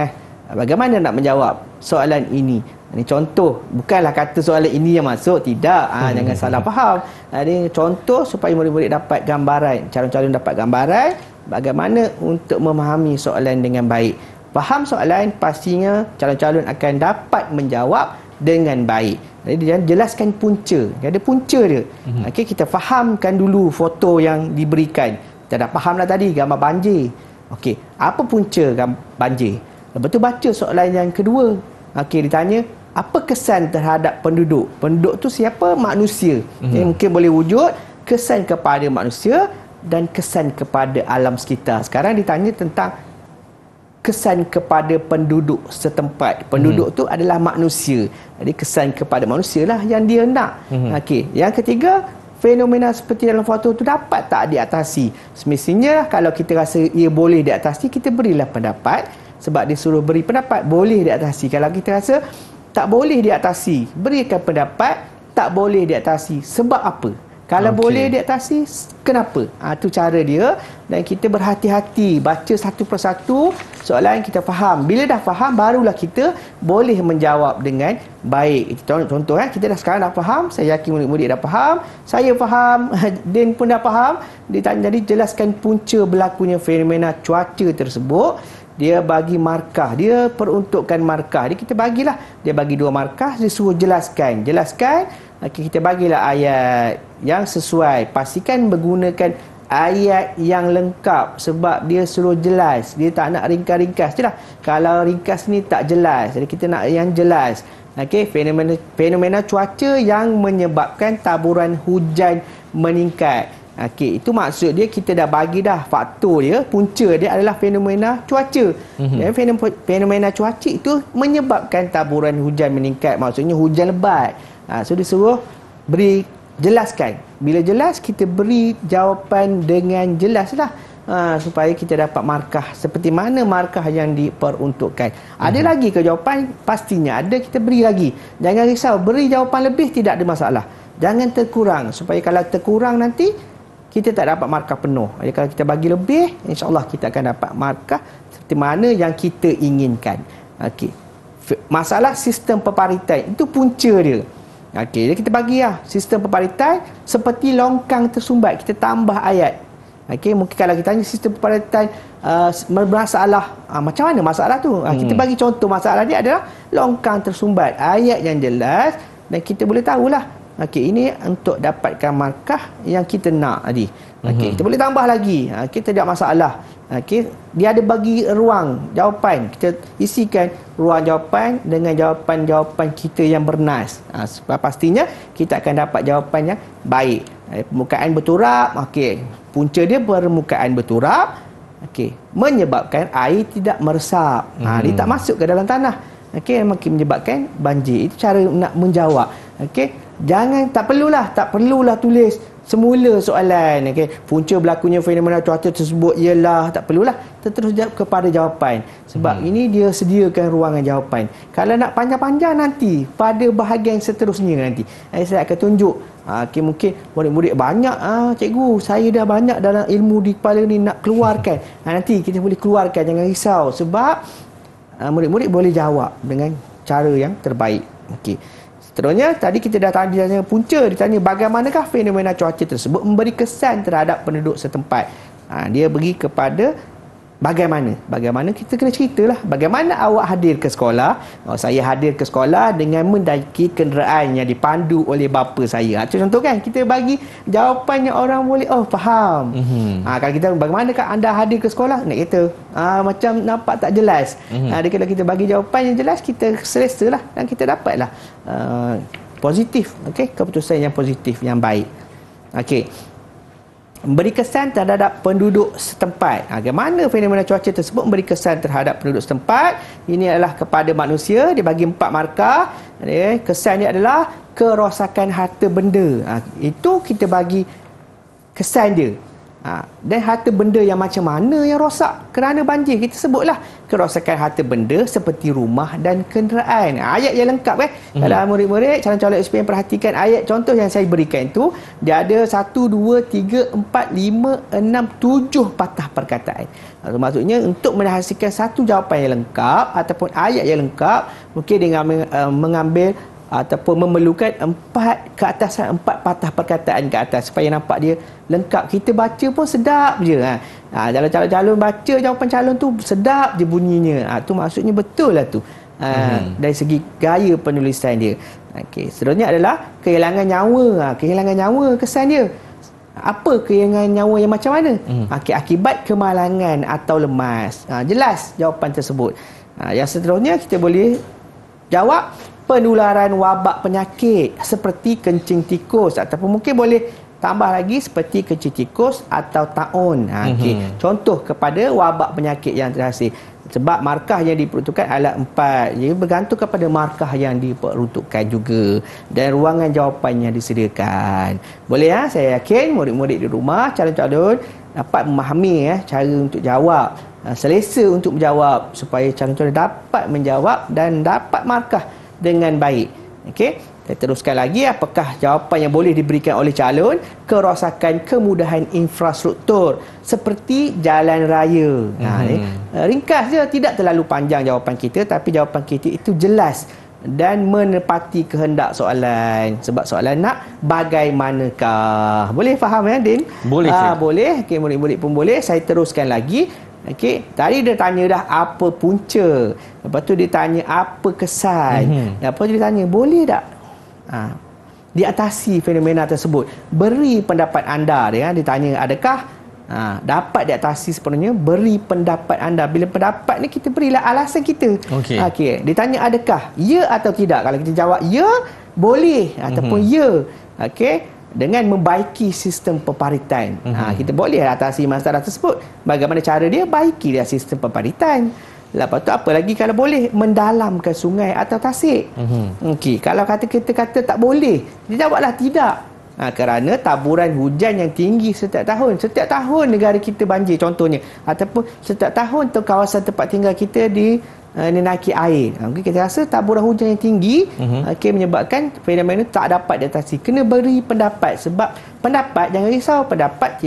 bagaimana nak menjawab soalan ini. Ini contoh, bukanlah kata soalan ini yang masuk, tidak. Jangan salah faham. Ini contoh supaya murid-murid dapat gambaran, calon-calon dapat gambaran bagaimana untuk memahami soalan dengan baik. Faham soalan, pastinya calon-calon akan dapat menjawab dengan baik. Jadi dia jelaskan punca. Dia ada punca dia. Okey, kita fahamkan dulu foto yang diberikan. Kita dah fahamlah tadi gambar banjir. Okey, apa punca banjir? Lepas tu baca soalan yang kedua. Okey, ditanya apa kesan terhadap penduduk? Penduduk tu siapa? Manusia. Mungkin boleh wujud kesan kepada manusia dan kesan kepada alam sekitar. Sekarang ditanya tentang kesan kepada penduduk setempat. Penduduk tu adalah manusia. Jadi kesan kepada manusia lah yang dia nak. Okey, yang ketiga, fenomena seperti dalam foto tu dapat tak diatasi? Semestinya kalau kita rasa ia boleh diatasi, kita berilah pendapat. Sebab dia suruh beri pendapat, boleh diatasi. Kalau kita rasa tak boleh diatasi, berikan pendapat tak boleh diatasi. Sebab apa? Kalau boleh diatasi, kenapa? Itu cara dia. Dan kita berhati-hati baca satu persatu soalan, kita faham. Bila dah faham, barulah kita boleh menjawab dengan baik. Contoh kita dah sekarang dah faham. Saya yakin murid-murid dah faham. Saya faham. Din pun dah faham. Jadi jelaskan punca berlakunya fenomena cuaca tersebut. Dia bagi markah. Dia peruntukkan markah. Jadi kita bagilah. Dia bagi 2 markah. Dia suruh jelaskan. Kita bagilah ayat yang sesuai. Pastikan menggunakan ayat yang lengkap sebab dia suruh jelas. Dia tak nak ringkas-ringkas je lah. Kalau ringkas ni tak jelas. Jadi kita nak yang jelas. Okey, fenomena cuaca yang menyebabkan taburan hujan meningkat. Okey, itu maksud dia kita dah bagi dah faktor dia, punca dia adalah fenomena cuaca. Dan fenomena cuaca itu menyebabkan taburan hujan meningkat. Maksudnya hujan lebat. So dia suruh jelaskan. Bila jelas, kita beri jawapan dengan jelas lah. Supaya kita dapat markah. Seperti mana markah yang diperuntukkan. Ada lagi ke jawapan? Pastinya ada, kita beri lagi. Jangan risau, beri jawapan lebih tidak ada masalah. Jangan terkurang. Supaya kalau terkurang nanti, kita tak dapat markah penuh. Jadi kalau kita bagi lebih, insyaAllah kita akan dapat markah seperti mana yang kita inginkan. Okey. Masalah sistem peparitan, itu punca dia. Okey, jadi kita bagi sistem peparitan seperti longkang tersumbat. Kita tambah ayat. Okey, mungkin kalau kita tanya sistem peparitan bermasalah, macam mana masalah tu? Kita bagi contoh masalah dia adalah longkang tersumbat. Ayat yang jelas dan kita boleh tahulah. Okey, ini untuk dapatkan markah yang kita nak tadi. Okey, kita boleh tambah lagi. Kita tidak masalah. Okey, dia ada bagi ruang jawapan. Kita isikan ruang jawapan dengan jawapan-jawapan kita yang bernas. Sebab pastinya kita akan dapat jawapan yang baik. Permukaan berturap. Okey, punca dia permukaan berturap. Okey, menyebabkan air tidak meresap. Dia tak masuk ke dalam tanah. Okey, makin menyebabkan banjir. Itu cara nak menjawab. Okey, tak perlulah tulis semula soalan. Okey, punca berlakunya fenomena cuaca tersebut ialah, tak perlulah. Terus jawab kepada jawapan. Sebab ini dia sediakan ruangan jawapan. Kalau nak panjang-panjang nanti pada bahagian seterusnya nanti saya akan tunjuk. Okey, mungkin murid-murid banyak, cikgu saya dah banyak dalam ilmu di kepala ni nak keluarkan. Nanti kita boleh keluarkan, jangan risau. Sebab murid-murid boleh jawab dengan cara yang terbaik. Okey. Seterusnya, tadi kita dah tanya punca, ditanya bagaimanakah fenomena cuaca tersebut memberi kesan terhadap penduduk setempat. Dia beri kepada bagaimana? Bagaimana kita kena ceritalah. Bagaimana awak hadir ke sekolah? Saya hadir ke sekolah dengan mendaiki kenderaan yang dipandu oleh bapa saya. Itu contoh kan, kita bagi jawapan yang orang boleh faham. Kalau kita, bagaimanakah anda hadir ke sekolah? Naik kereta. Macam nampak tak jelas. Kalau kita bagi jawapan yang jelas, kita selesa lah dan kita dapatlah positif. Keputusan yang positif, yang baik. Memberi kesan terhadap penduduk setempat. Bagaimana fenomena cuaca tersebut memberi kesan terhadap penduduk setempat? Ini adalah kepada manusia, dia bagi 4 markah. Kesan dia adalah kerosakan harta benda. Itu kita bagi kesan dia. Dan harta benda yang macam mana yang rosak kerana banjir? Kita sebutlah kerosakan harta benda seperti rumah dan kenderaan. Ayat yang lengkap Kalau murid-murid calon-calon SPM perhatikan ayat contoh yang saya berikan itu, dia ada 1, 2, 3, 4, 5, 6, 7 patah perkataan. Maksudnya untuk menghasilkan satu jawapan yang lengkap ataupun ayat yang lengkap, mungkin dengan mengambil ataupun memerlukan 4 patah perkataan ke atas supaya nampak dia lengkap. Kita baca pun sedap je. Kalau calon-calon baca jawapan calon tu sedap je bunyinya. Tu maksudnya betul lah tu. Dari segi gaya penulisan dia. Seterusnya adalah kehilangan nyawa. Kehilangan nyawa kesan dia. Apa kehilangan nyawa yang macam mana? Akibat kemalangan atau lemas. Jelas jawapan tersebut. Yang seterusnya kita boleh jawab penularan wabak penyakit seperti kencing tikus, ataupun mungkin boleh tambah lagi seperti kencing tikus atau taun. Contoh kepada wabak penyakit yang terhasil. Sebab markah yang diperuntukkan adalah 4. Jadi bergantung kepada markah yang diperuntukkan juga dan ruangan jawapan yang disediakan. Boleh saya yakin murid-murid di rumah, calon-calon dapat memahami cara untuk jawab, selesa untuk menjawab supaya calon-calon dapat menjawab dan dapat markah dengan baik. Saya teruskan lagi, apakah jawapan yang boleh diberikan oleh calon? Kerosakan kemudahan infrastruktur seperti jalan raya. Ringkas je, tidak terlalu panjang jawapan kita, tapi jawapan kita itu jelas dan menepati kehendak soalan. Sebab soalan nak bagaimanakah. Boleh faham Din? Boleh. Boleh. Murid-murid pun boleh. Saya teruskan lagi. Tadi dia tanya dah apa punca. Lepas tu dia tanya apa kesan. Lepas tu dia tanya boleh tak diatasi fenomena tersebut? Beri pendapat anda. Dia tanya adakah dapat diatasi sepenuhnya? Beri pendapat anda. Bila pendapat ni kita berilah alasan kita. Dia tanya adakah? Ya atau tidak? Kalau kita jawab ya, boleh ataupun ya. Dengan membaiki sistem pemparitan. Kita boleh atasi masalah tersebut. Bagaimana cara dia? Baiki dia sistem pemparitan. Lepas tu apa lagi kalau boleh? Mendalamkan sungai atau tasik. Kalau kita kata tak boleh, dia jawablah tidak. Kerana taburan hujan yang tinggi setiap tahun. Setiap tahun negara kita banjir contohnya. Ataupun setiap tahun kawasan tempat tinggal kita dinaki air. Kita rasa taburan hujan yang tinggi menyebabkan fenomena tak dapat diatasi. Kena beri pendapat. Sebab pendapat, jangan risau, pendapat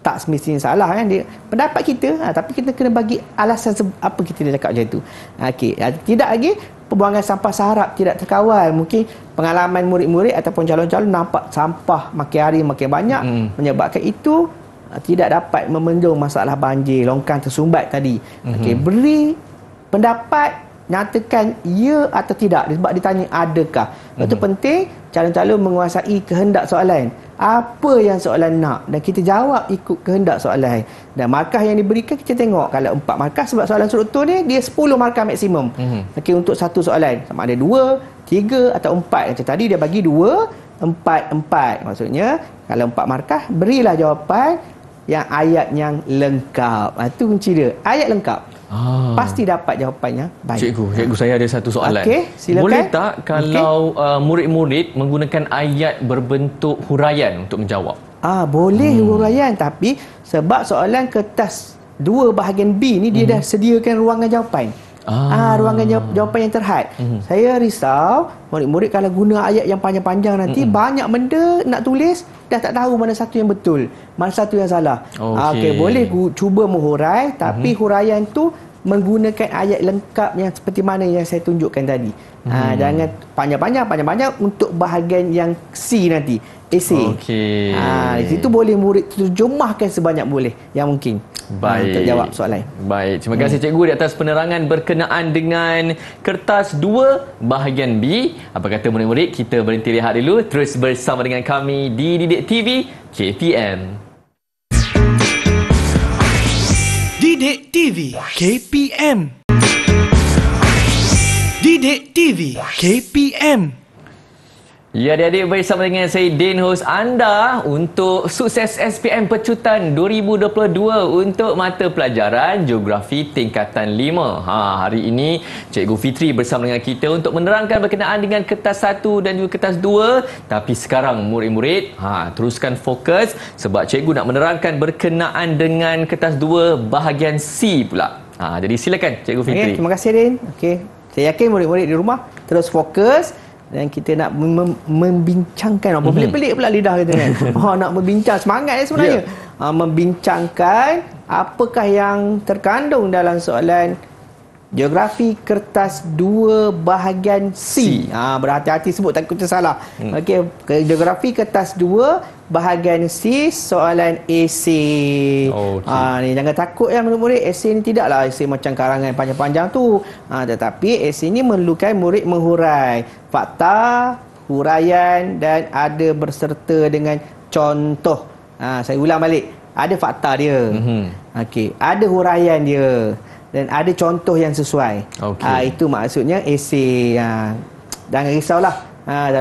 tak semestinya salah dia pendapat kita, tapi kita kena bagi alasan apa kita dia cakap macam tu. Tidak lagi pembuangan sampah seharap tidak terkawal. Mungkin pengalaman murid-murid ataupun calon-calon nampak sampah makin hari makin banyak, menyebabkan itu tidak dapat membendung masalah banjir, longkang tersumbat tadi. Beri pendapat, nyatakan ya atau tidak. Sebab ditanya adakah. Itu penting calon-calon menguasai kehendak soalan. Apa yang soalan nak dan kita jawab ikut kehendak soalan. Dan markah yang diberikan kita tengok. Kalau 4 markah, sebab soalan struktur ni dia 10 markah maksimum. Untuk satu soalan. Sama ada 2, 3 atau 4. Macam tadi dia bagi 2, 4, 4. Maksudnya kalau 4 markah, berilah jawapan yang ayat yang lengkap. Itu kunci dia. Ayat lengkap. Pasti dapat jawapannya baik. Cikgu saya ada satu soalan. Silakan. Boleh tak kalau murid-murid menggunakan ayat berbentuk huraian untuk menjawab? Boleh huraian, tapi sebab soalan kertas 2 bahagian B ni dia dah sediakan ruangan jawapan. Ruangan jawapan yang terhad. Saya risau murid-murid kalau guna ayat yang panjang-panjang nanti banyak benda nak tulis, dah tak tahu mana satu yang betul, mana satu yang salah. Boleh cuba menghurai, tapi huraian tu menggunakan ayat lengkap yang seperti mana yang saya tunjukkan tadi. Jangan panjang-panjang untuk bahagian yang C nanti, esei. Okey. Di situ boleh murid terjemahkan sebanyak boleh yang mungkin. Baik. Untuk jawab soalan. Baik, terima kasih cikgu di atas penerangan berkenaan dengan kertas 2 bahagian B. Apa kata murid-murid, kita berhenti rehat dulu, terus bersama dengan kami di Didik TV KPM. Didik TV KPM. Didik TV KPM. Ya, adik-adik, bersama dengan saya Din, hos anda untuk sukses SPM Pecutan 2022 untuk mata pelajaran Geografi tingkatan 5. Hari ini Cikgu Fitri bersama dengan kita untuk menerangkan berkenaan dengan kertas 1 dan juga kertas 2. Tapi sekarang murid-murid, teruskan fokus sebab cikgu nak menerangkan berkenaan dengan kertas 2 bahagian C pula. Jadi silakan Cikgu Fitri. Terima kasih Din. Saya yakin murid-murid di rumah terus fokus. Dan kita nak membincangkan apa pelik-pelik pula lidah kita kan. Nak membincang, semangat ya sebenarnya. Membincangkan apakah yang terkandung dalam soalan Geografi kertas 2 bahagian C. Berhati-hati sebut takut tersalah. Okey, Geografi kertas 2 bahagian C, soalan esei. Ni jangan takut ya murid-murid, esei ni tidaklah esei macam karangan panjang-panjang tu. Tetapi esei ni memerlukan murid menghurai fakta, huraian dan ada berserta dengan contoh. Saya ulang balik. Ada fakta dia. Okey, ada huraian dia. Dan ada contoh yang sesuai. Itu maksudnya esei. Jangan risaulah.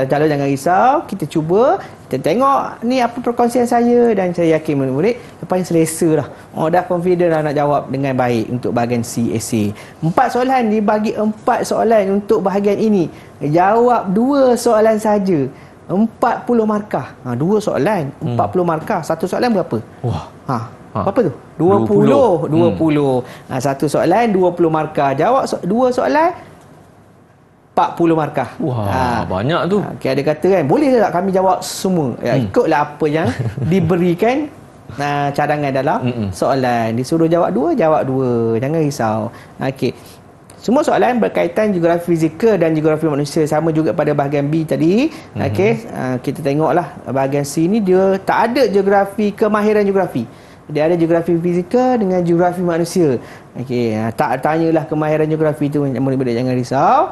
Calon jangan risau. Kita cuba. Kita tengok ni apa perkongsian saya. Dan saya yakin murid-murid lepas ni selesa dah. Dah confident dah nak jawab dengan baik untuk bahagian C esei. 4 soalan dibagi 4 soalan untuk bahagian ini. Jawab 2 soalan saja. 40 markah. 2 soalan 40 markah. Satu soalan berapa? Berapa tu? 20. Satu soalan 20 markah. Jawab 2 soalan 40 markah. Banyak tu. Ada kata kan, boleh tak kami jawab semua? Ikutlah apa yang diberikan cadangan dalam soalan. Disuruh jawab 2, jawab 2. Jangan risau. Semua soalan berkaitan geografi fizikal dan geografi manusia, sama juga pada bahagian B tadi. Kita tengoklah bahagian C ni dia tak ada geografi, kemahiran geografi. Dia ada geografi fizikal dengan geografi manusia. Tak tanyalah kemahiran geografi tu, murid-murid jangan risau.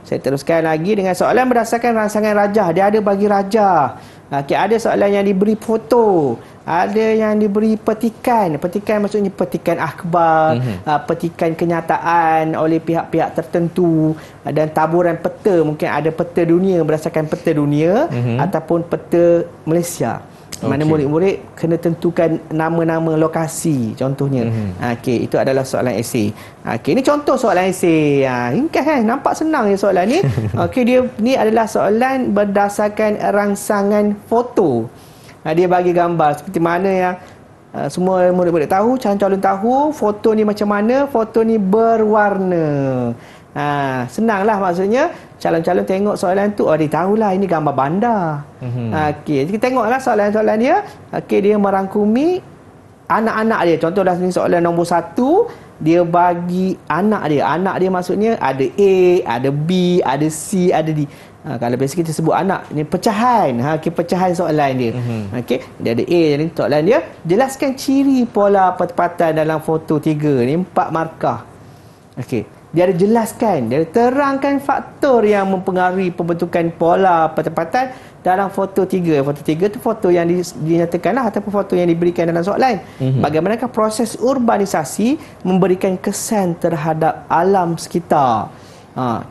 Saya teruskan lagi dengan soalan berdasarkan rangsangan rajah. Dia ada bagi rajah. Ada soalan yang diberi foto, ada yang diberi petikan. Petikan maksudnya petikan akhbar, petikan kenyataan oleh pihak-pihak tertentu, dan taburan peta. Mungkin ada peta dunia berdasarkan peta dunia ataupun peta Malaysia. Mana murid-murid kena tentukan nama-nama lokasi contohnya. Itu adalah soalan esei. Ini contoh soalan esei. Ringkas kan? Nampak senang ya soalan ni. Dia ni adalah soalan berdasarkan rangsangan foto. Dia bagi gambar seperti mana yang semua murid-murid tahu, calon-calon tahu foto ni macam mana. Foto ni berwarna. Senanglah maksudnya. Calon-calon tengok soalan tu, dia tahulah ini gambar bandar. Kita tengoklah soalan-soalan dia. Dia merangkumi anak-anak dia. Contohlah ni soalan nombor 1, dia bagi anak dia. Anak dia maksudnya ada A, ada B, ada C, ada D. Kalau biasa kita sebut anak, ni pecahan. Pecahan soalan dia. Dia ada A, jadi soalan dia, jelaskan ciri pola pertepatan dalam foto 3. Ni 4 markah. Dia ada jelaskan, dia terangkan faktor yang mempengaruhi pembentukan pola pertepatan dalam foto 3. Foto 3 tu foto yang dinyatakanlah ataupun foto yang diberikan dalam soalan. Bagaimanakah proses urbanisasi memberikan kesan terhadap alam sekitar?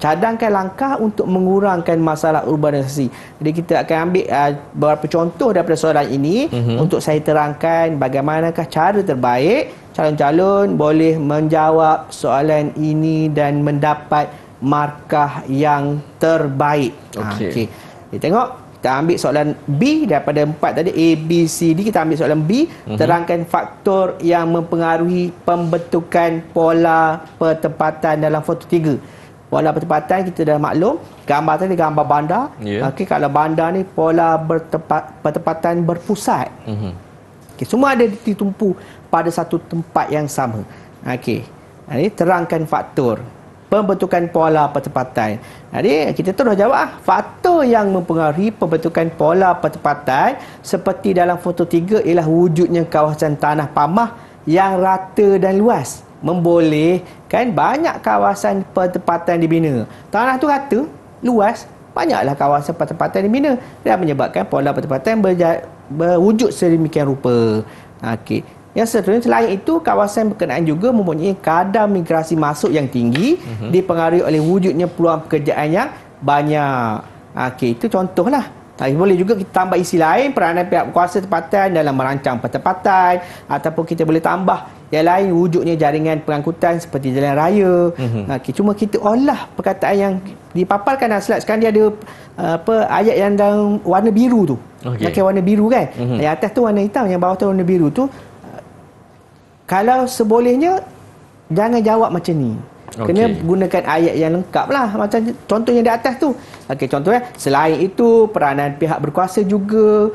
Cadangkan langkah untuk mengurangkan masalah urbanisasi. Jadi kita akan ambil beberapa contoh daripada soalan ini untuk saya terangkan bagaimanakah cara terbaik calon-calon boleh menjawab soalan ini dan mendapat markah yang terbaik. Kita tengok, kita ambil soalan B daripada 4 tadi, A, B, C, D. Kita ambil soalan B. Terangkan faktor yang mempengaruhi pembentukan pola pertepatan dalam foto 3. Pola pertepatan kita dah maklum, gambar tadi gambar bandar. Kalau bandar ni pola pertepatan berpusat. Semua ada ditumpu pada satu tempat yang sama. Jadi terangkan faktor pembentukan pola pertempatan. Jadi kita terus jawab faktor yang mempengaruhi pembentukan pola pertempatan seperti dalam foto 3 ialah wujudnya kawasan tanah pamah yang rata dan luas, membolehkan banyak kawasan pertempatan dibina. Tanah tu rata, luas, banyaklah kawasan pertempatan dibina dan menyebabkan pola pertempatan berwujud sedemikian rupa. Okey. Yang seterusnya, selain itu, kawasan berkenaan juga mempunyai kadar migrasi masuk yang tinggi, dipengaruhi oleh wujudnya peluang pekerjaan yang banyak. Okey, itu contohlah. Boleh juga kita tambah isi lain, peranan pihak berkuasa tempatan dalam merancang pertempatan, ataupun kita boleh tambah yang lain, wujudnya jaringan pengangkutan seperti jalan raya. Okey, cuma kita olah perkataan yang dipaparkan dalam slide. Sekarang dia ada ayat yang dalam warna biru tu. Pakai warna biru kan. Yang atas tu warna hitam, yang bawah tu warna biru tu. Kalau sebolehnya, jangan jawab macam ni. Kena gunakan ayat yang lengkap lah. Macam contohnya di atas tu. Okey, contohnya, selain itu, peranan pihak berkuasa juga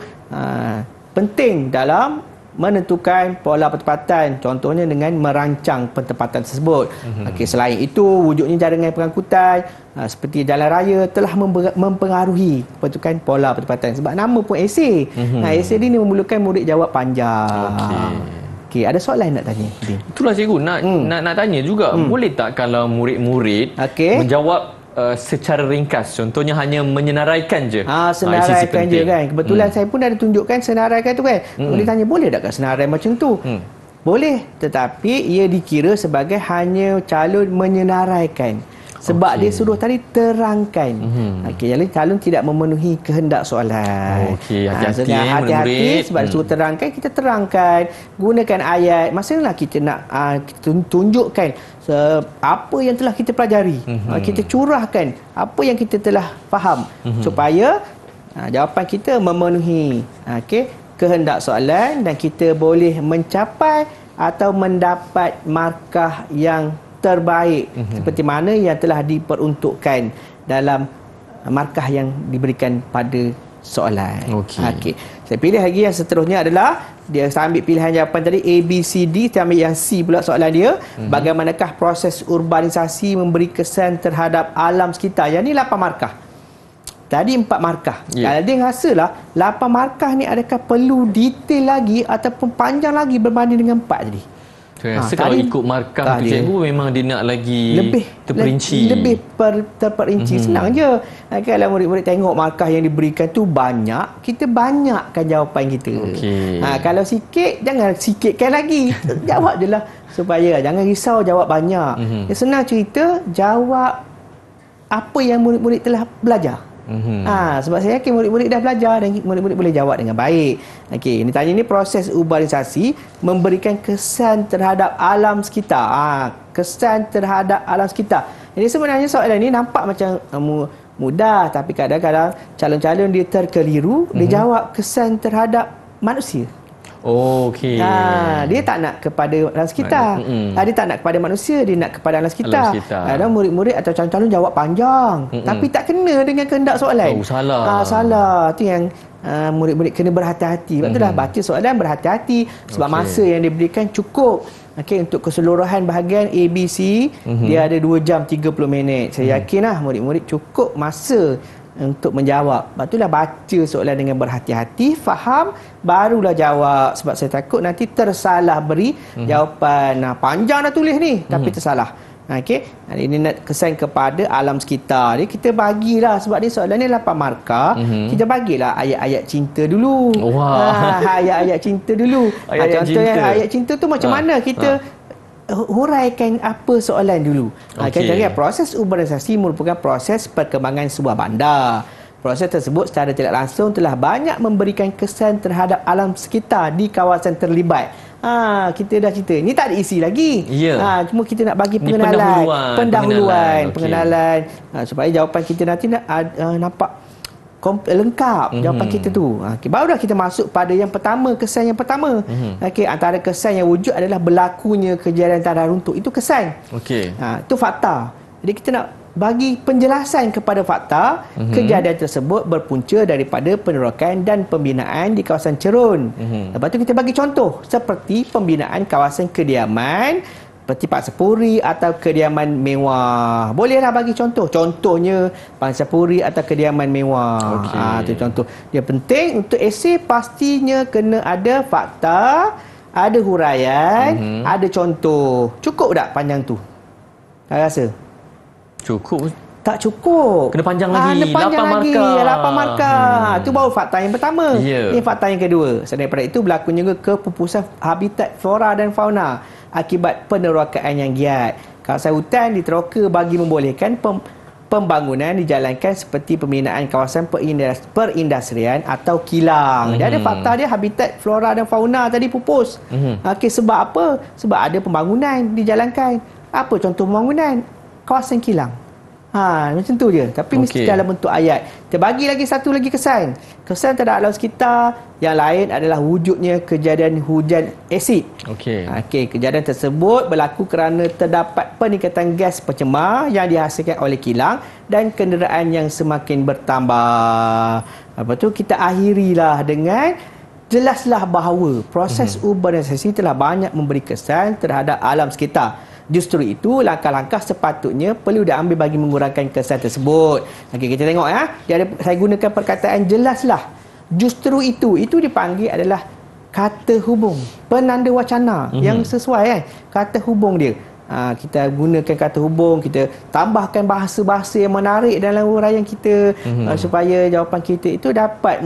penting dalam menentukan pola pertempatan. Contohnya dengan merancang pertempatan tersebut. Okey, selain itu, wujudnya jaringan pengangkutan seperti jalan raya telah mempengaruhi pembentukan pola pertempatan. Sebab nama pun esei. Esei ni memerlukan murid jawab panjang. Okey, ada soalan nak tanya? Itulah cikgu nak tanya juga. Boleh tak kalau murid-murid menjawab secara ringkas, contohnya hanya menyenaraikan je? Senaraikan je kan. Kebetulan saya pun ada tunjukkan senaraikan tu kan. Boleh tanya, boleh tak senarai macam tu? Boleh, tetapi ia dikira sebagai hanya calon menyenaraikan. Sebab dia suruh tadi terangkan. Okey, jadi calon tidak memenuhi kehendak soalan. Okey, hati-hati sebab dia suruh terangkan, kita terangkan. Gunakan ayat. Maksudnya kita nak tunjukkan apa yang telah kita pelajari. Kita curahkan apa yang kita telah faham supaya jawapan kita memenuhi kehendak soalan dan kita boleh mencapai atau mendapat markah yang terbaik seperti mana yang telah diperuntukkan dalam markah yang diberikan pada soalan. Okey. Saya pilih lagi yang seterusnya adalah dia ambil pilihan jawapan tadi A, B, C, D. Saya ambil yang C pula soalan dia. Bagaimanakah proses urbanisasi memberi kesan terhadap alam sekitar? Yang ni 8 markah. Tadi 4 markah. Kalau dia rasalah 8 markah ni adakah perlu detail lagi ataupun panjang lagi berbanding dengan 4 tadi? Kalau ikut markah tu cikgu, memang dia nak lagi lebih terperinci. Lebih terperinci. Senang je. Kalau murid-murid tengok markah yang diberikan tu banyak, kita banyakkan jawapan kita. Kalau sikit, jangan sikitkan lagi. Jawab je lah. Supaya jangan risau jawab banyak. Senang cerita, jawab apa yang murid-murid telah belajar. Sebab saya yakin murid-murid dah belajar dan murid-murid boleh jawab dengan baik. Okey, ini tanya ni proses urbanisasi memberikan kesan terhadap alam sekitar. Kesan terhadap alam sekitar. Jadi sebenarnya soalan ni nampak macam mudah, tapi kadang-kadang calon-calon dia terkeliru, dia jawab kesan terhadap manusia. Okey. Dia tak nak kepada alam sekitar. Dia tak nak kepada manusia, dia nak kepada alam sekitar. Kadang murid-murid atau calon-calon jawab panjang, tapi tak kena dengan kehendak soalan. Salah. Salah. Itu yang murid-murid kena berhati-hati. Sebab itulah baca soalan berhati-hati sebab masa yang diberikan cukup. Untuk keseluruhan bahagian A, B, C, dia ada 2 jam 30 minit. Saya yakinlah murid-murid cukup masa untuk menjawab. Lepas itulah baca soalan dengan berhati-hati, faham, barulah jawab. Sebab saya takut nanti tersalah beri jawapan. Panjang dah tulis ni, tapi tersalah. Okey. Ini nak kesan kepada alam sekitar. Jadi kita bagilah, sebab ni soalan ni 8 markah. Kita bagilah ayat-ayat cinta dulu. Ayat-ayat cinta dulu. Contohnya ayat cinta tu macam mana kita huraikan apa soalan dulu. Jadi proses urbanisasi merupakan proses perkembangan sebuah bandar. Proses tersebut secara tidak langsung telah banyak memberikan kesan terhadap alam sekitar di kawasan terlibat. Kita dah cerita. Ini tak ada isi lagi. Cuma kita nak bagi pengenalan, pengenalan supaya jawapan kita nanti nampak lengkap jawapan kita tu. Barulah kita masuk pada yang pertama, kesan yang pertama. Antara kesan yang wujud adalah berlakunya kejadian tanah runtuh. Itu kesan. Itu fakta. Jadi kita nak bagi penjelasan kepada fakta. Kejadian tersebut berpunca daripada penerokan dan pembinaan di kawasan Cerun. Lepas tu kita bagi contoh seperti pembinaan kawasan kediaman, seperti pangsapuri atau kediaman mewah. Bolehlah bagi contoh. Contohnya pangsapuri atau kediaman mewah. Itu contoh. Dia penting untuk esei pastinya kena ada fakta, ada huraian, ada contoh. Cukup tak panjang tu? Saya rasa cukup. tak cukup. Kena panjang lagi. Kena panjang 8 lagi. markah. 8 markah. Itu baru fakta yang pertama. Ini fakta yang kedua. Selain daripada itu, berlaku juga kepupusan habitat flora dan fauna akibat penerokaan yang giat. Kawasan hutan diteroka bagi membolehkan pembangunan dijalankan seperti pembinaan kawasan perindustrian atau kilang. Dia ada fakta dia, habitat flora dan fauna tadi pupus. Sebab apa? Sebab ada pembangunan dijalankan. Apa contoh pembangunan? Kawasan kilang. Macam tu je. Tapi mesti dalam bentuk ayat. Kita bagi lagi satu lagi kesan. Kesan terhadap alam sekitar. Yang lain adalah wujudnya kejadian hujan asid. Kejadian tersebut berlaku kerana terdapat peningkatan gas pencemar yang dihasilkan oleh kilang dan kenderaan yang semakin bertambah. Lepas tu kita akhirilah dengan jelaslah bahawa proses urbanisasi telah banyak memberi kesan terhadap alam sekitar. Justru itu, langkah-langkah sepatutnya perlu diambil bagi mengurangkan kesan tersebut. Kita tengok ya. Saya gunakan perkataan jelaslah. Justru itu dipanggil adalah kata hubung. Penanda wacana yang sesuai kan. Kata hubung dia. Kita gunakan kata hubung, kita tambahkan bahasa-bahasa yang menarik dalam uraian kita supaya jawapan kita itu dapat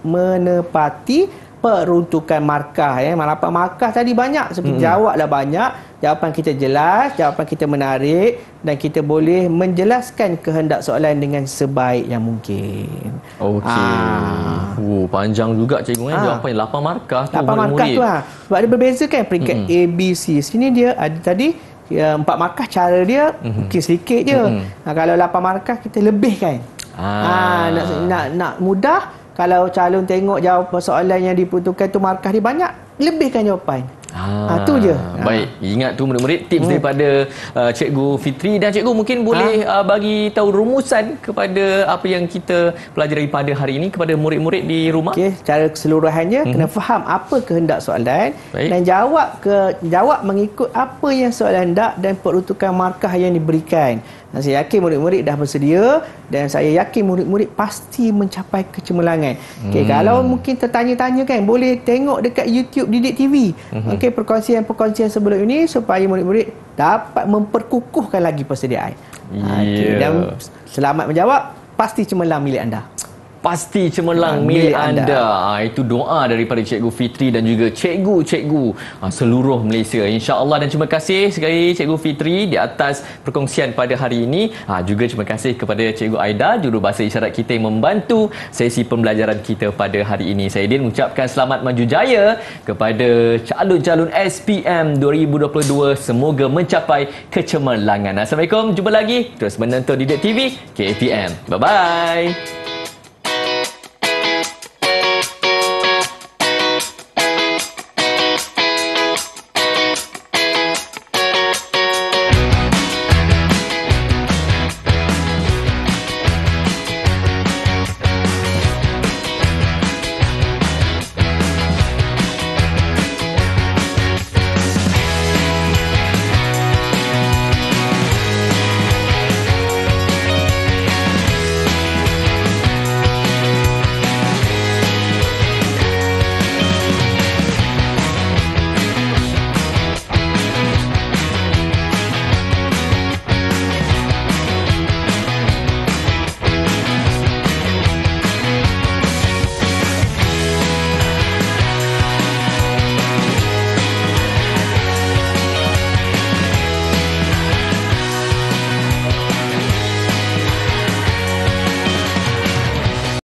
menepati peruntukan markah. Malapan markah tadi banyak. Seperti jawablah banyak. Jawapan kita jelas, jawapan kita menarik dan kita boleh menjelaskan kehendak soalan dengan sebaik yang mungkin. Panjang juga cikgu jawapan 8 markah tu. 8 markah tu sebab dia berbeza kan peringkat A, B, C. Sini dia ada tadi 4 markah, cara dia mungkin sedikit je. Kalau 8 markah kita lebihkan. Nak mudah, kalau calon tengok jawapan soalan yang diperuntukkan tu markah dia banyak, lebihkan jawapan. Tu je. Baik, ingat tu murid-murid tips daripada Cikgu Fitri. Dan cikgu mungkin boleh bagi tahu rumusan kepada apa yang kita pelajari pada hari ini kepada murid-murid di rumah. Secara keseluruhannya kena faham apa kehendak soalan. Dan jawab mengikut apa yang soalan hendak dan peruntukan markah yang diberikan. Saya yakin murid-murid dah bersedia dan saya yakin murid-murid pasti mencapai kecemerlangan. Kalau mungkin tertanya-tanya kan, boleh tengok dekat YouTube Didik TV. Perkongsian-perkongsian sebelum ini supaya murid-murid dapat memperkukuhkan lagi persediaan. Dan selamat menjawab, pasti cemerlang milik anda. Pasti cemerlang milik anda. Itu doa daripada Cikgu Fitri dan juga cikgu-cikgu seluruh Malaysia, insya-Allah. Dan terima kasih sekali Cikgu Fitri di atas perkongsian pada hari ini. Juga terima kasih kepada Cikgu Aida, jurubahasa isyarat kita yang membantu sesi pembelajaran kita pada hari ini. Saya Din mengucapkan selamat maju jaya kepada calon-calon SPM 2022. Semoga mencapai kecemerlangan. Assalamualaikum. Jumpa lagi. Terus menonton Didik TV KPM. Bye-bye.